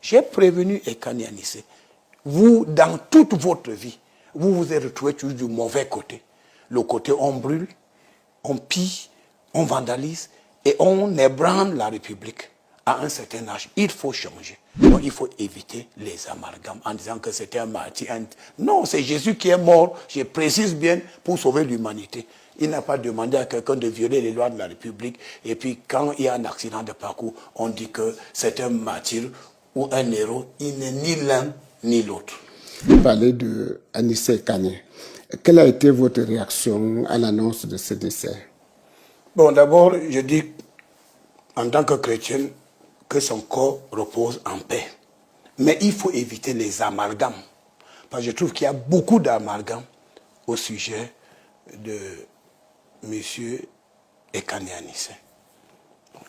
J'ai prévenu Ekani Anissé. Vous, dans toute votre vie, vous vous êtes retrouvé toujours du mauvais côté. Le côté on brûle, on pille, on vandalise et on ébranle la République. À un certain âge, il faut changer. Donc il faut éviter les amalgames en disant que c'était un martyr. Non, c'est Jésus qui est mort, je précise bien, pour sauver l'humanité. Il n'a pas demandé à quelqu'un de violer les lois de la République. Et puis quand il y a un accident de parcours, on dit que c'est un martyr ou un héros. Il n'est ni l'un ni l'autre. Vous parlez de Anissé Ekani. Quelle a été votre réaction à l'annonce de ce décès? Bon, d'abord, je dis, en tant que chrétien, que son corps repose en paix. Mais il faut éviter les amalgames. Parce que je trouve qu'il y a beaucoup d'amalgames au sujet de M. Ekani Anissé.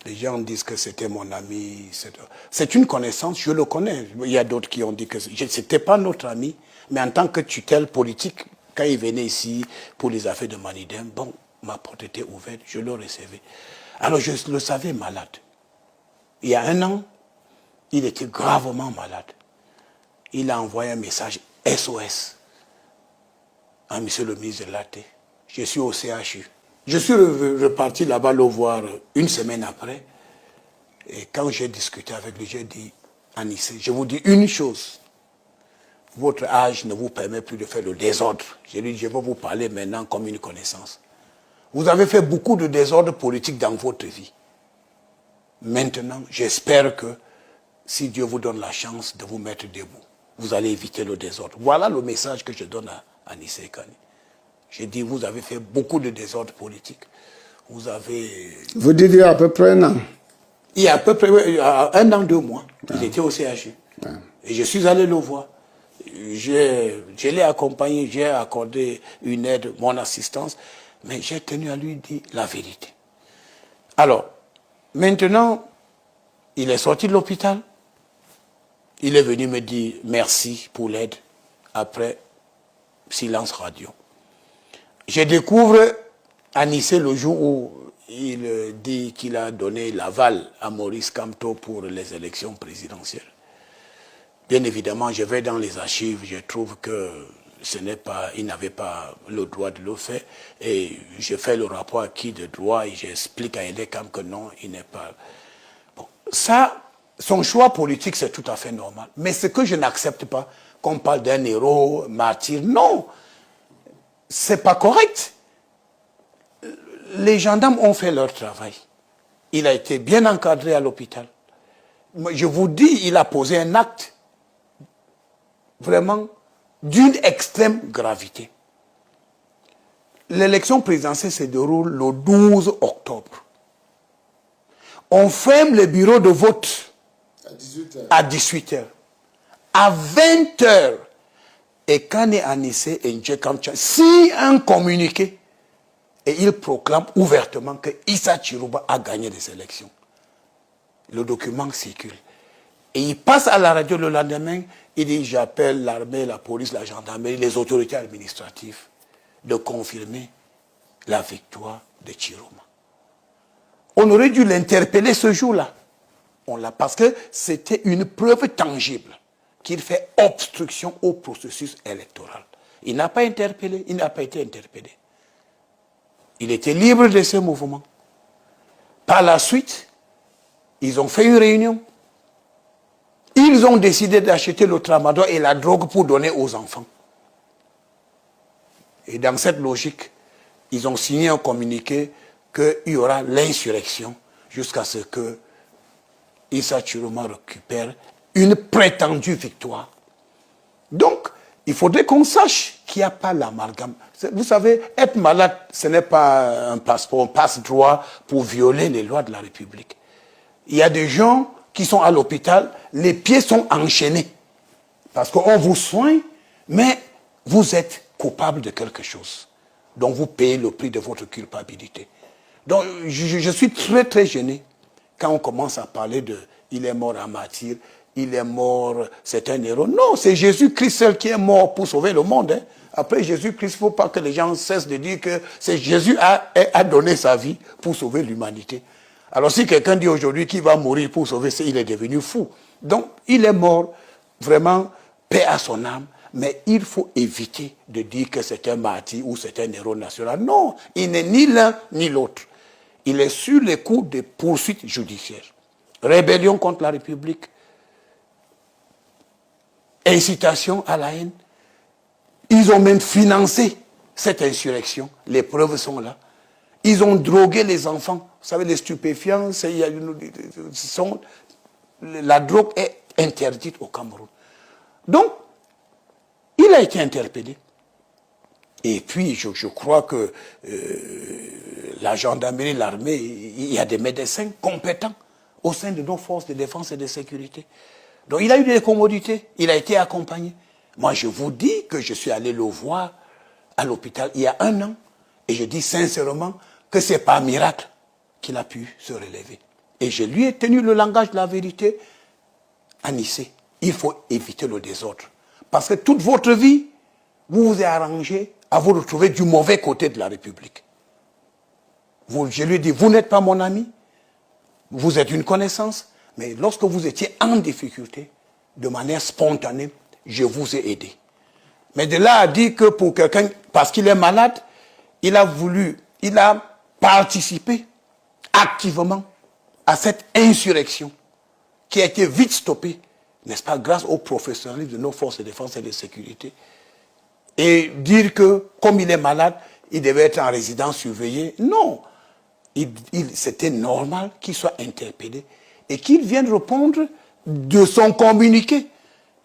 Les gens disent que c'était mon ami. C'est une connaissance, je le connais. Il y a d'autres qui ont dit que c'était pas notre ami, mais en tant que tutelle politique, quand il venait ici pour les affaires de Manidem, bon, ma porte était ouverte, je le recevais. Alors je le savais malade. Il y a 1 an, il était gravement malade. Il a envoyé un message SOS à monsieur le ministre de l'AT. Je suis au CHU. Je suis reparti là-bas le voir 1 semaine après. Et quand j'ai discuté avec lui, j'ai dit, Anissé, je vous dis une chose. Votre âge ne vous permet plus de faire le désordre. Je lui dis, je vais vous parler maintenant comme une connaissance. Vous avez fait beaucoup de désordre politique dans votre vie. Maintenant, j'espère que si Dieu vous donne la chance de vous mettre debout, vous allez éviter le désordre. Voilà le message que je donne à Anissé Ekani. J'ai dit, vous avez fait beaucoup de désordre politique. Vous avez... Vous dites il y a à peu près 1 an. Il y a à peu près 1 an, 2 mois. Il était au CHU. Et je suis allé le voir. Je l'ai accompagné, j'ai accordé une aide, mon assistance, mais j'ai tenu à lui dire la vérité. Alors, maintenant, il est sorti de l'hôpital. Il est venu me dire merci pour l'aide. Après, silence radio. Je découvre Anissé le jour où il dit qu'il a donné l'aval à Maurice Kamto pour les élections présidentielles. Bien évidemment, je vais dans les archives, je trouve que il n'avait pas le droit de le faire. Et je fais le rapport acquis de droit et j'explique à Edekam que non, il n'est pas... Bon, ça, son choix politique, c'est tout à fait normal. Mais ce que je n'accepte pas, qu'on parle d'un héros, martyr, non, c'est pas correct. Les gendarmes ont fait leur travail. Il a été bien encadré à l'hôpital. Je vous dis, il a posé un acte vraiment d'une extrême gravité. L'élection présidentielle se déroule le 12 octobre. On ferme les bureaux de vote à 18h. À 20h, Ekani Anissé et Ndjekamcha signent un communiqué et ils proclament ouvertement que Issa Chirouba a gagné les élections. Le document circule. Et il passe à la radio le lendemain, il dit j'appelle l'armée, la police, la gendarmerie, les autorités administratives de confirmer la victoire de Chirouma. On aurait dû l'interpeller ce jour-là. Parce que c'était une preuve tangible qu'il fait obstruction au processus électoral. Il n'a pas interpellé, il n'a pas été interpellé. Il était libre de ce mouvement. Par la suite, ils ont fait une réunion. Ils ont décidé d'acheter le tramadol et la drogue pour donner aux enfants. Et dans cette logique, ils ont signé un communiqué qu'il y aura l'insurrection jusqu'à ce que Issa Chirouma récupère une prétendue victoire. Donc, il faudrait qu'on sache qu'il n'y a pas l'amalgame. Vous savez, être malade, ce n'est pas un passeport, un passe-droit pour violer les lois de la République. Il y a des gens qui sont à l'hôpital, les pieds sont enchaînés. Parce qu'on vous soigne, mais vous êtes coupable de quelque chose. Donc vous payez le prix de votre culpabilité. Donc je suis très très gêné quand on commence à parler de « il est mort en martyr », il est mort, c'est un héros. Non, c'est Jésus-Christ seul qui est mort pour sauver le monde. Hein. Après Jésus-Christ, il ne faut pas que les gens cessent de dire que c'est Jésus a donné sa vie pour sauver l'humanité. Alors si quelqu'un dit aujourd'hui qu'il va mourir pour sauver, il est devenu fou. Donc, il est mort, vraiment, paix à son âme, mais il faut éviter de dire que c'est un martyr ou c'est un héros national. Non, il n'est ni l'un ni l'autre. Il est sur les coups de poursuites judiciaires. Rébellion contre la République, incitation à la haine. Ils ont même financé cette insurrection. Les preuves sont là. Ils ont drogué les enfants. Vous savez, les stupéfiants, la drogue est interdite au Cameroun. Donc, il a été interpellé. Et puis, je crois que la gendarmerie, l'armée, il y a des médecins compétents au sein de nos forces de défense et de sécurité. Donc, il a eu des commodités, il a été accompagné. Moi, je vous dis que je suis allé le voir à l'hôpital il y a 1 an, et je dis sincèrement que ce n'est pas un miracle qu'il a pu se relever. Et je lui ai tenu le langage de la vérité à Nice. Il faut éviter le désordre. Parce que toute votre vie, vous vous êtes arrangé à vous retrouver du mauvais côté de la République. Je lui ai dit, vous n'êtes pas mon ami, vous êtes une connaissance, mais lorsque vous étiez en difficulté, de manière spontanée, je vous ai aidé. Mais de là à dire que pour quelqu'un, parce qu'il est malade, il a participé activement à cette insurrection qui a été vite stoppée, n'est-ce pas, grâce au professionnalisme de nos forces de défense et de sécurité. Et dire que, comme il est malade, il devait être en résidence surveillée. Non. C'était normal qu'il soit interpellé et qu'il vienne répondre de son communiqué.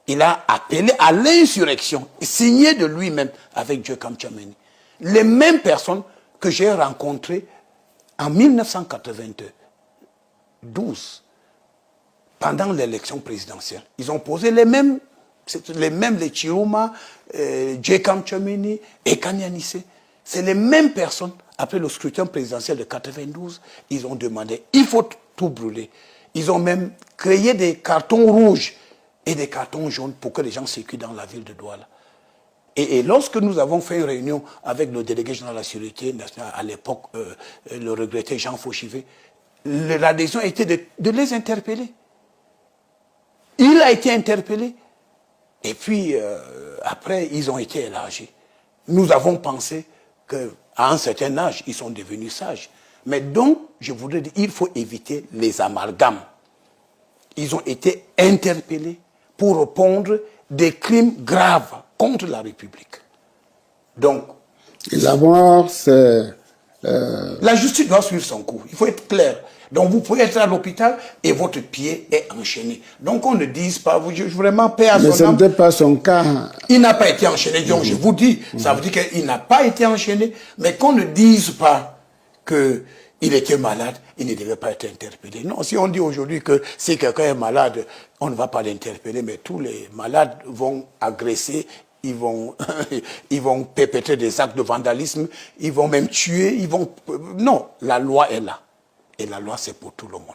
Il a appelé à l'insurrection, signé de lui-même avec Joachim Tchouaméni. Les mêmes personnes que j'ai rencontrées en 1992, pendant l'élection présidentielle. Ils ont posé les mêmes, les Chiruma, Joachim Tchouaméni et Kanyanice. C'est les mêmes personnes, après le scrutin présidentiel de 92, ils ont demandé, il faut tout brûler. Ils ont même créé des cartons rouges et des cartons jaunes pour que les gens circulent dans la ville de Douala. Et lorsque nous avons fait une réunion avec le délégué général de la sécurité nationale, à l'époque, le regretté Jean Fauchivé, l'adhésion était de les interpeller. Il a été interpellé. Et puis, après, ils ont été élargis. Nous avons pensé qu'à un certain âge, ils sont devenus sages. Mais donc, je voudrais dire, il faut éviter les amalgames. Ils ont été interpellés pour répondre des crimes graves contre la République. Donc, la mort, c'est... la justice doit suivre son cours. Il faut être clair. Donc, vous pouvez être à l'hôpital et votre pied est enchaîné. Donc, on ne dise pas, vraiment, paix à son âme. Mais ce n'était pas son cas. Il n'a pas été enchaîné. Donc, je vous dis, ça veut dire qu'il n'a pas été enchaîné, mais qu'on ne dise pas qu'il était malade, il ne devait pas être interpellé. Non, si on dit aujourd'hui que si quelqu'un est malade, on ne va pas l'interpeller, mais tous les malades vont agresser, ils vont perpétrer des actes de vandalisme, ils vont même tuer, Non, la loi est là. Et la loi, c'est pour tout le monde.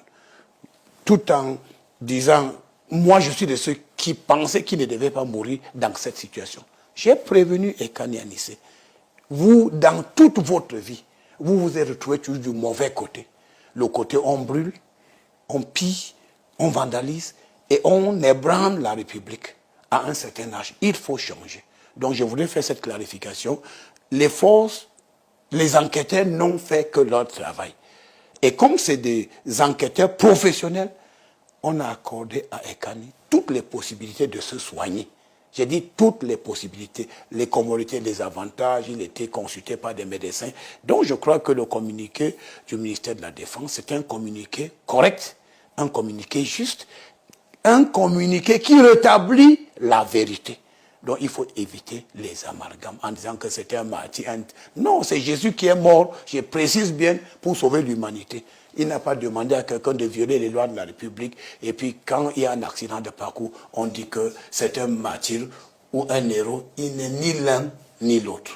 Tout en disant, moi, je suis de ceux qui pensaient qu'ils ne devaient pas mourir dans cette situation. J'ai prévenu Ekani Anissé. Vous, dans toute votre vie, vous vous êtes retrouvé toujours du mauvais côté. Le côté on brûle, on pille, on vandalise et on ébranle la République à un certain âge. Il faut changer. Donc, je voulais faire cette clarification. Les forces, les enquêteurs n'ont fait que leur travail. Et comme c'est des enquêteurs professionnels, on a accordé à Ekani toutes les possibilités de se soigner. J'ai dit toutes les possibilités, les commodités, les avantages, il était consulté par des médecins. Donc je crois que le communiqué du ministère de la Défense, c'est un communiqué correct, un communiqué juste, un communiqué qui rétablit la vérité. Donc il faut éviter les amalgames en disant que c'était un martyr. Non, c'est Jésus qui est mort, je précise bien, pour sauver l'humanité. Il n'a pas demandé à quelqu'un de violer les lois de la République. Et puis quand il y a un accident de parcours, on dit que c'est un martyr ou un héros. Il n'est ni l'un ni l'autre.